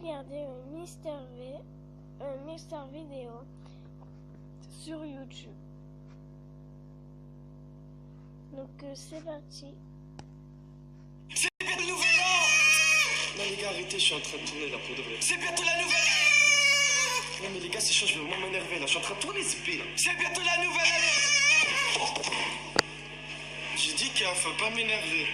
regarder un Mister Vidéo sur YouTube. Donc c'est parti. C'est bientôt le nouvel an. Non les gars, arrêtez, je suis en train de tourner là pour de vrai. C'est bientôt la nouvelle. Non mais les gars, c'est chaud, je vais vraiment m'énerver là. Je suis en train de tourner ce là. C'est bientôt la nouvelle année. J'ai dit qu'il faut pas m'énerver.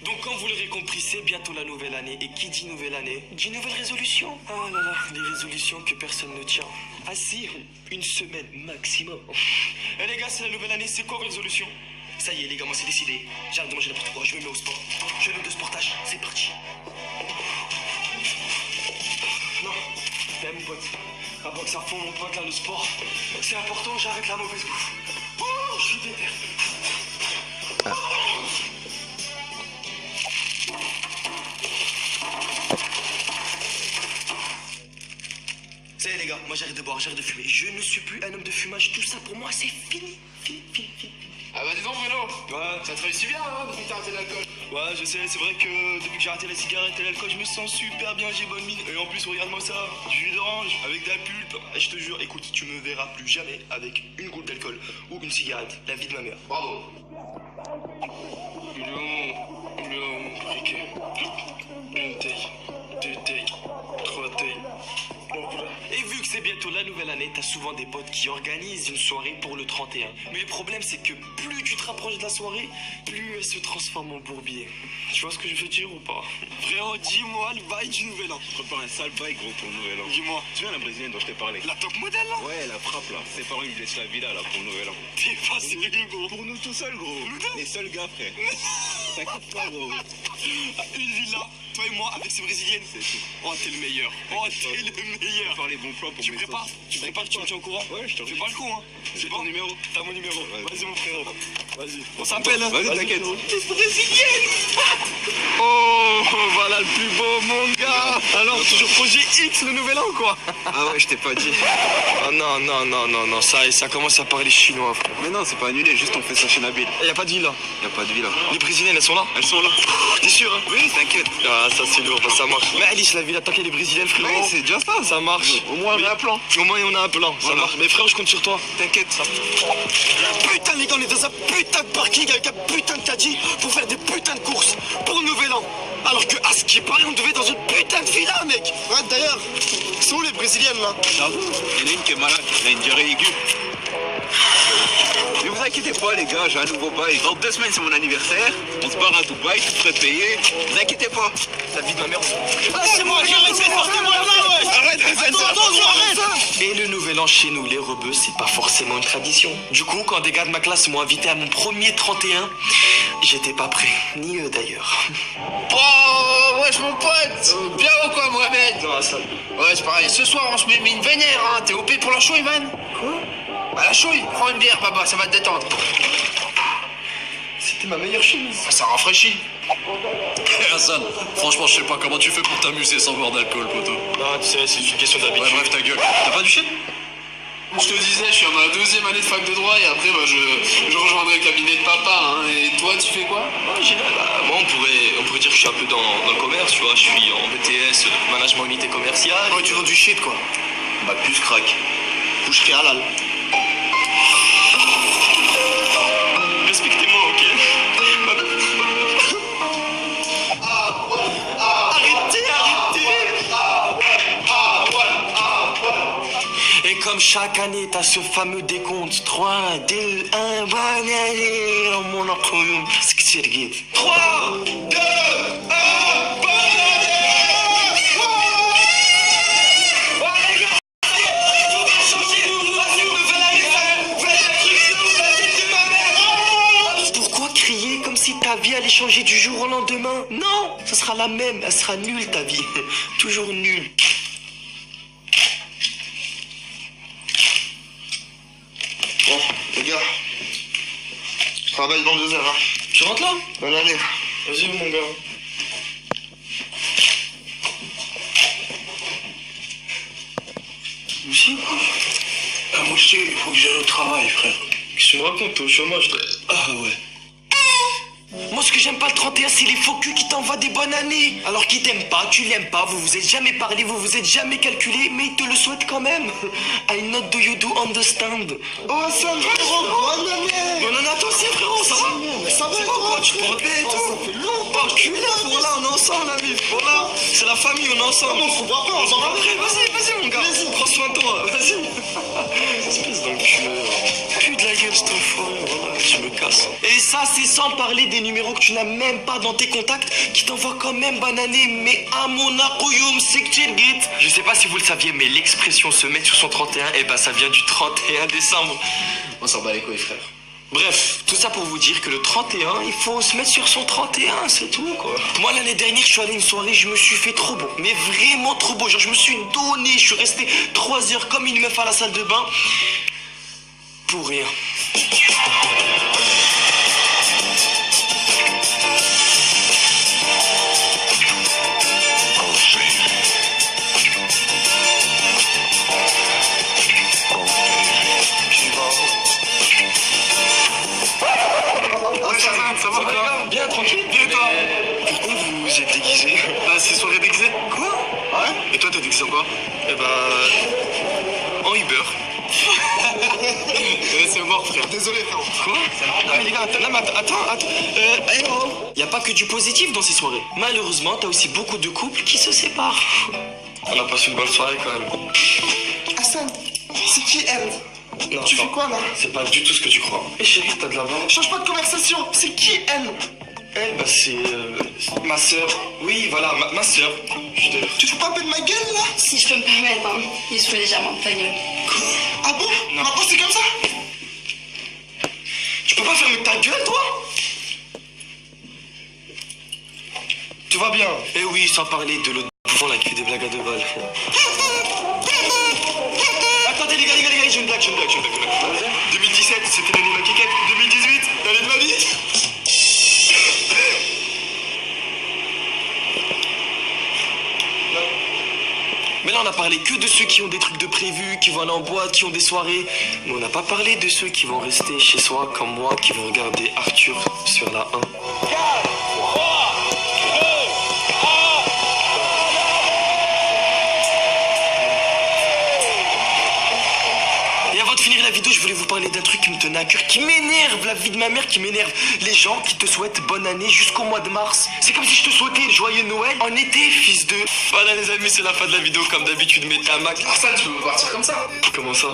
Donc comme vous l'aurez compris, c'est bientôt la nouvelle année. Et qui dit nouvelle année dit nouvelle résolution. Ah là là, les résolutions que personne ne tient. Ah si, une semaine maximum. Eh les gars, c'est la nouvelle année, c'est quoi vos résolutions? Ça y est les gars, moi c'est décidé. J'arrête de manger n'importe quoi, je me mets au sport. Je vais de sportage, c'est parti. Non, mon pote. La boxe à fond, mon pote, là, le sport. C'est important, j'arrête la mauvaise bouffe. Oh, je suis déter. Ça y est les gars, moi j'arrête de boire, j'arrête de fumer. Je ne suis plus un homme de fumage, tout ça pour moi c'est fini. Ah bah dis donc Bruno, Ouais, ça te réussit bien hein, depuis que t'as arrêté l'alcool. ouais, je sais, c'est vrai que depuis que j'ai arrêté la cigarette et l'alcool, je me sens super bien, j'ai bonne mine. Et en plus, regarde-moi ça, du jus d'orange avec de la pulpe. Et je te jure, écoute, tu me verras plus jamais avec une goutte d'alcool ou une cigarette. La vie de ma mère. Bravo. Mon briquet. Une taille, deux tailles, trois tailles. Et vu que c'est bientôt la nouvelle année, t'as souvent des potes qui organisent une soirée pour le 31. Mais le problème c'est que plus tu te rapproches de la soirée, plus elle se transforme en bourbier. Tu vois ce que je veux dire ou pas? Frérot, dis-moi le bail du nouvel an. Prépare un sale bail gros pour le nouvel an. Dis-moi. Tu viens la brésilienne dont je t'ai parlé? La top modèle là? Ouais, la frappe là. Ses parents ils lui laissent la villa là pour le nouvel an. T'es pas sérieux gros. Pour nous tout seuls gros. Nous deux? Les seuls gars frère. T'inquiète pas gros. Une villa, toi et moi avec ces brésiliennes. C'est tout. Oh t'es le meilleur. Oh t'es le meilleur. Faire les bons plans pour Tu mes prépares? sauces. Tu prépares, tu me tiens au courant? Ouais, je te Fais dis. pas le con hein. J'ai C'est ton bon? numéro. T'as mon numéro. Ouais. Vas-y mon frérot. Vas-y. On s'appelle hein. Vas-y, t'inquiète. Les brésiliennes. Oh, voilà le plus beau, mon gars. Alors, toujours projet X, le nouvel an, quoi. Ah ouais, je t'ai pas dit. Oh non, ça commence à parler chinois, frère. Mais non, c'est pas annulé, juste on fait ça chez Nabil. Y a pas de ville, là. Y a pas de villa. Les brésiliennes, elles sont là. Elles sont là. T'es sûr, hein? Oui, t'inquiète. Ah, ça, c'est lourd, ça marche. Mais Alice, la ville, attaquer les brésiliennes, frérot. Ouais, c'est déjà ça. Ça marche. Au moins on a un plan. Au moins, on a un plan. Ça Voilà. marche. Mais frère, je compte sur toi. T'inquiète. Putain, les gars, on est dans un putain de parking avec un putain de caddie pour faire des putains de courses pour le nouvel an. Alors que, à ce qui paraît, on devait être dans une putain de villa, mec. Ouais, d'ailleurs, sont où les brésiliennes, là? J'avoue, il y en a une qui est malade. Elle a une diarrhée aiguë. Ne vous inquiétez pas les gars, j'ai un nouveau bail. Dans 2 semaines c'est mon anniversaire. On se barre à Dubaï, tout frais payé. Ne vous inquiétez pas. La vie de ma mère. Ah, c'est moi, j'arrête, c'est forcément là, ouais. Arrête, arrête. Et le nouvel an chez nous, les rebeux, c'est pas forcément une tradition. Du coup, quand des gars de ma classe m'ont invité à mon premier 31, j'étais pas prêt. Ni eux d'ailleurs. Oh, wesh mon pote. Bien ou quoi Mohamed? Non, ça. Ouais, c'est pareil. Ce soir on se met une vénère, hein. T'es OP pour la chouille, man? Quoi? Bah la chouille, prends une bière, papa, ça va te détendre. C'était ma meilleure chemise. Ça rafraîchit. Hassan, franchement, je sais pas comment tu fais pour t'amuser sans boire d'alcool, poteau. Non, tu sais, c'est une question Ouais, d'habitude. bref, ta gueule. T'as pas du shit? Je te disais, je suis en ma 2e année de fac de droit et après bah, je rejoindrai le cabinet de papa. Hein. Et toi, tu fais quoi? Ouais, génial. Bah, moi, on pourrait dire que je suis un peu dans le commerce, tu vois. Je suis en BTS, management unité commerciale. Ouais, tu vends du shit quoi. Bah, plus crack. Boucherie halal. Respectez-moi, ok? Arrêtez. Et comme chaque année, t'as ce fameux décompte. 3, 2, 1, bonne année, mon oncle. C'est que c'est le guide. 3, 2, 1, bonne année! Pourquoi crier comme si ta vie allait changer du jour au lendemain? Non, ce sera la même, elle sera nulle ta vie. Toujours nulle. Bon, les gars, je travaille dans 2 heures. Hein. Tu rentres là? Bonne année. Vas-y mon gars. Aussi? Ah, moi, je sais, il faut que j'aille au travail, frère. Qu'est-ce que tu me racontes? T'es au chômage, toi? Ah, ouais. Moi, ce que j'aime pas le 31, c'est les faux culs qui t'envoient des bonnes années. Alors qu'ils t'aiment pas, tu l'aimes pas, vous vous êtes jamais parlé, vous vous êtes jamais calculé, mais ils te le souhaitent quand même. I not do you do understand. Oh, Hassan, frérot, bonne année. Bonne année à toi aussi, frérot, ça va? Mais ça va, C'est toi? quoi, tu te portes bien et tout? Ça fait longtemps. Enculé, voilà, on est ensemble, la vie. Voilà, c'est la famille, on est ensemble. On se revoit pas, on s'en va. Vas-y, mon gars. Prends soin de toi, vas-y. Espèce d'enculé. Plus de la gueule, cet enfoiré, voilà, je me casse. Et ça, c'est sans parler des numéros que tu n'as même pas dans tes contacts, qui t'envoient quand même bonne année, mais à mon akoyum, c'est que tu le guides. Je sais pas si vous le saviez, mais l'expression se mettre sur son 31, eh ben, ça vient du 31 décembre. On s'en bat les couilles, frère. Bref, tout ça pour vous dire que le 31, il faut se mettre sur son 31, c'est tout quoi. Moi l'année dernière, je suis allé à une soirée, je me suis fait trop beau, mais vraiment trop beau. Genre je me suis donné, je suis resté 3 heures comme une meuf à la salle de bain. Pour rien. Ça va, quoi? Bien, tranquille. Bien, et toi? Pourquoi vous vous êtes déguisé? Ah, c'est soirée déguisée? Quoi? Ouais. Et toi, t'as déguisé en quoi? Eh ben... en Uber. C'est mort, frère. Désolé, frérot. Quoi? Non mais les gars, attends. Y a pas que du positif dans ces soirées. Malheureusement, t'as aussi beaucoup de couples qui se séparent. On a passé une bonne soirée quand même. Hassan, c'est qui elle? Non, Tu attends. fais quoi là? C'est pas du tout ce que tu crois. Et chérie, t'as de la barbe? Change pas de conversation, c'est qui elle? Elle, bah c'est ma sœur. Oui, voilà, ma sœur. Je te... Tu te fous pas un peu de ma gueule là? Si je peux me permettre, hein, il se fout légèrement de ta gueule. Ah bon? Non. Maintenant c'est comme ça? Tu peux pas fermer ta gueule, toi? Tu vas bien? Eh oui, sans parler de l'autre bouffon là qui fait des blagues à 2 balles. Attendez les gars, j'ai une blague. 2017, c'était l'année de ma kékette. 2018, l'année de ma vie. Mais là, on a parlé que de ceux qui ont des trucs de prévus, qui vont aller en boîte, qui ont des soirées. Mais on n'a pas parlé de ceux qui vont rester chez soi, comme moi, qui vont regarder Arthur sur la 1. Et avant de finir la vidéo, je voulais vous parler d'un truc qui me tenait à cœur, qui m'énerve, la vie de ma mère qui m'énerve. Les gens qui te souhaitent bonne année jusqu'au mois de mars. C'est comme si je te souhaitais joyeux Noël en été, fils de... Voilà les amis, c'est la fin de la vidéo, comme d'habitude, mettez un max. Ah, ça, tu peux partir comme ça. Comment ça?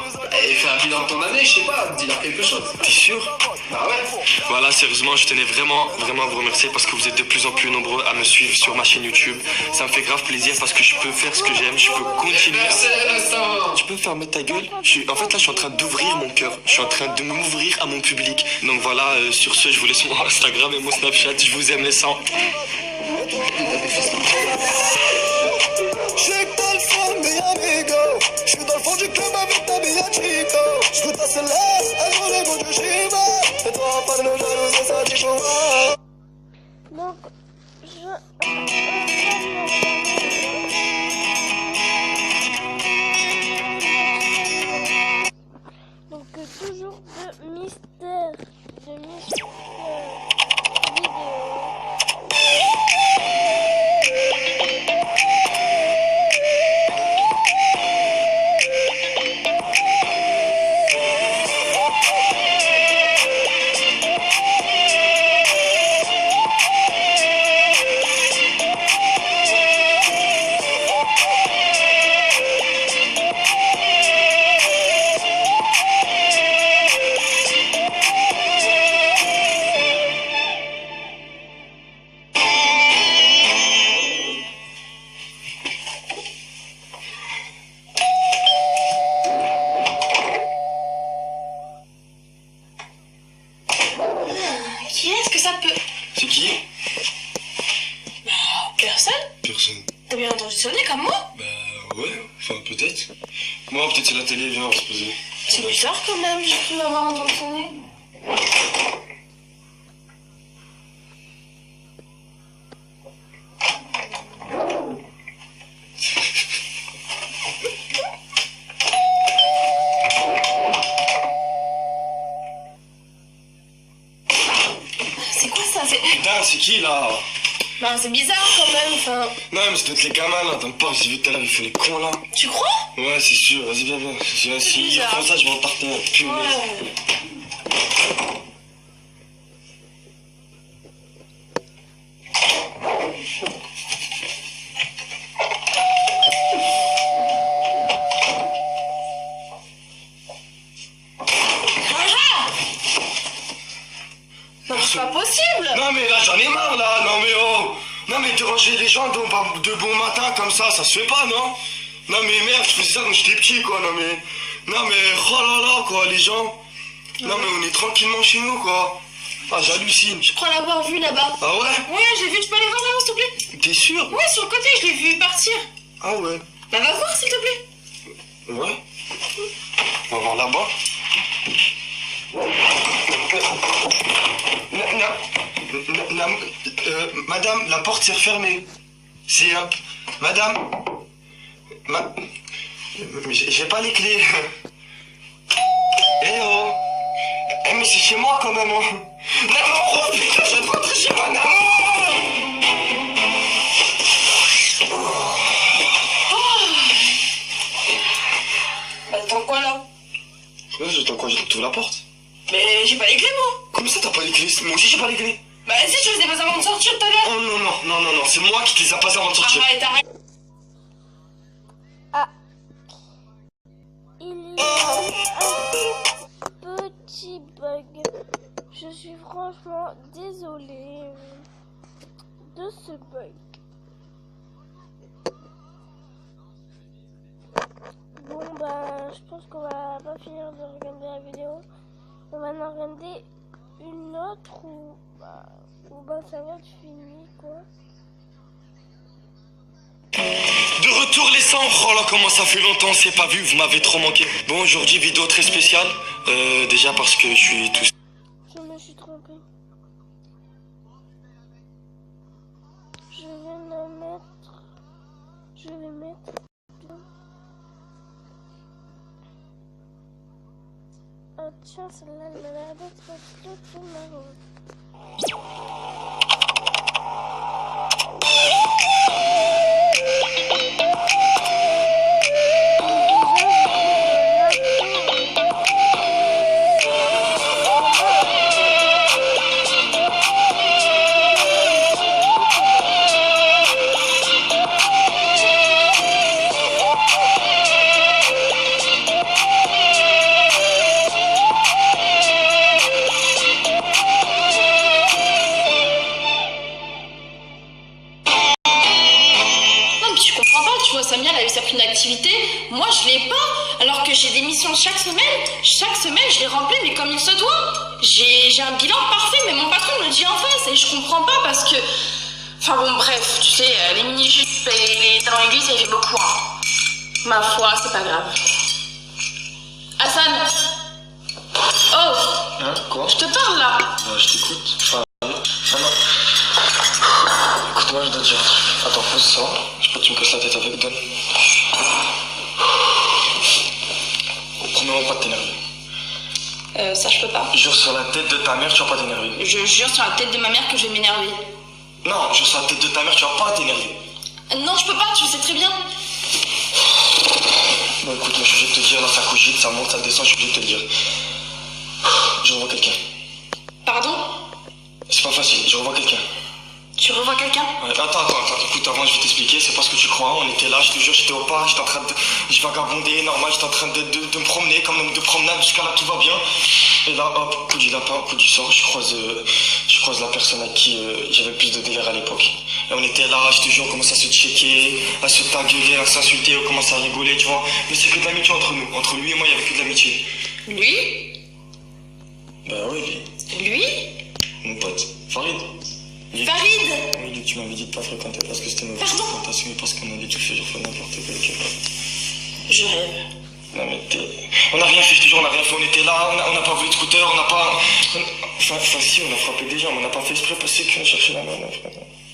Et fais un bilan de ton année, je sais pas, dis-leur quelque chose. T'es sûr? Bah ouais. Voilà, sérieusement, je tenais vraiment à vous remercier parce que vous êtes de plus en plus nombreux à me suivre sur ma chaîne YouTube. Ça me fait grave plaisir parce que je peux faire ce que j'aime, je peux continuer à... Merci, Vincent. Tu peux me fermer ta gueule? En fait, là, je suis en train d'ouvrir mon cœur. Je suis en train de m'ouvrir à mon public. Donc voilà, sur ce, je vous laisse mon Instagram et mon Snapchat. Je vous aime les 100. J'ai que dans le fond, mes amigos. Je suis dans le fond du club avec ta bille à Chico. Je goûte à celle-là, elle joue les mots de Shiba. Et toi, par le jaloux, et ça dit comment. Donc, donc toujours de mystère vidéo. Qui est-ce que ça peut... C'est qui? Personne? Personne. T'as bien entendu sonner comme moi? Bah ouais, enfin peut-être. Moi peut-être c'est la télé, viens on va se poser. C'est bizarre quand même, j'ai cru avoir entendu sonner. C'est quoi ça? c'est... Putain, c'est qui là? Ben, c'est bizarre quand même, enfin... Non, mais c'est peut-être les gamins là, dans le parc, j'ai vu tout à l'heure, ils font les cons là. Tu crois? Ouais, c'est sûr, vas-y, viens, viens. Si ils bizarre. font ça, je vais en partir. Purée. Ouais. Non, c'est pas possible! Non, mais là, j'en ai marre là, non, mais oh. Non, mais déranger les gens de bon matin comme ça se fait pas, non? Non, mais merde, je faisais ça quand j'étais petit, quoi, non, mais. Non, mais oh là là, quoi, les gens. Non, mais on est tranquillement chez nous, quoi. Ah, j'hallucine. Je crois l'avoir vu là-bas. Ah ouais? Ouais, j'ai vu, tu peux aller voir là-haut, s'il te plaît? T'es sûr? Ouais, sur le côté, je l'ai vu partir. Ah ouais. Bah, va voir, s'il te plaît. Ouais. On va voir là-bas. Madame, la porte s'est refermée. C'est un... Madame. J'ai pas les clés. Eh oh. Eh mais c'est chez moi quand même. Hein. Non, oh putain, je vais pas rentrer chez moi, non. Bah, attends quoi là? Ouais, j'attends quoi? J'ouvre la porte. Mais j'ai pas les clés, moi. Comment ça t'as pas les clés? Moi aussi j'ai pas les clés. Bah, si, je les ai pas avant de sortir tout à l'heure. Oh non, non, non, non, non, c'est moi qui te les ai pas avant de sortir. Arrête, arrête. Ah. Il y a un petit bug. Je suis franchement désolée de ce bug. Bon bah je pense qu'on va pas finir de regarder la vidéo. On va en regarder une autre où bah ça va être fini quoi. De retour les cendres. Oh là, comment ça fait longtemps, on s'est pas vu, vous m'avez trop manqué. Bon, aujourd'hui, vidéo très spéciale. Déjà parce que je suis tout... Je me suis trompée. Je vais le mettre. Je vais mettre. Ah tiens, celle-là, elle m'a l'air d'être tout marron. Samia, elle a eu sa prime d'activité, moi je l'ai pas, alors que j'ai des missions chaque semaine je les remplis mais comme il se doit. J'ai un bilan parfait, mais mon patron me le dit en face et je comprends pas parce que... Enfin bon bref, tu sais, les mini-jupes et les talons aiguilles ça fait beaucoup, hein. Ma foi, c'est pas grave. Hassan. Oh. Hein, quoi? Je te parle là. Je t'écoute. Enfin, non. Écoute-moi, je dois te dire. Attends, pose ça. Je sais pas que tu me casses la tête avec Don. Promets-moi pas de t'énerver. Ça je peux pas. Jure sur la tête de ta mère, tu vas pas t'énerver. Je jure sur la tête de ma mère que je vais m'énerver. Non, jure sur la tête de ta mère, tu vas pas t'énerver. Non, je peux pas, tu le sais très bien. Bon, écoute, moi je suis obligé de te dire, là ça cogite, ça monte, ça descend, je suis obligé de te le dire. Je revois quelqu'un. Pardon? C'est pas facile, je revois quelqu'un. Tu revois quelqu'un? Ouais, attends, écoute, avant je vais t'expliquer, c'est pas ce que tu crois, on était là, je te jure, j'étais au parc, j'étais en train de... Je vagabondais, normal, j'étais en train de me promener, comme de promenade, jusqu'à là tout va bien. Et là, hop, coup du lapin, coup du sort, je croise la personne à qui j'avais plus de délire à l'époque. Et on était là, je te jure, on commence à se checker, à se taguer, à s'insulter, on commence à rigoler, tu vois. Mais c'est que de l'amitié entre nous, entre lui et moi, il y avait que de l'amitié. Lui? Bah oui, lui. Lui? Mon pote, Farid. Farid? Oui, lui, tu m'avais dit de pas fréquenter parce que c'était mauvaise Pardon? fréquentation et parce qu'on allait tout faire, genre n'importe quoi. Je rêve. Non mais on n'a rien fait, je te jure, on n'a rien fait, on était là, on n'a pas volé de scooter, on n'a pas... Enfin si, on a frappé des gens, mais on n'a pas fait exprès parce qu'on cherchait la main, frère.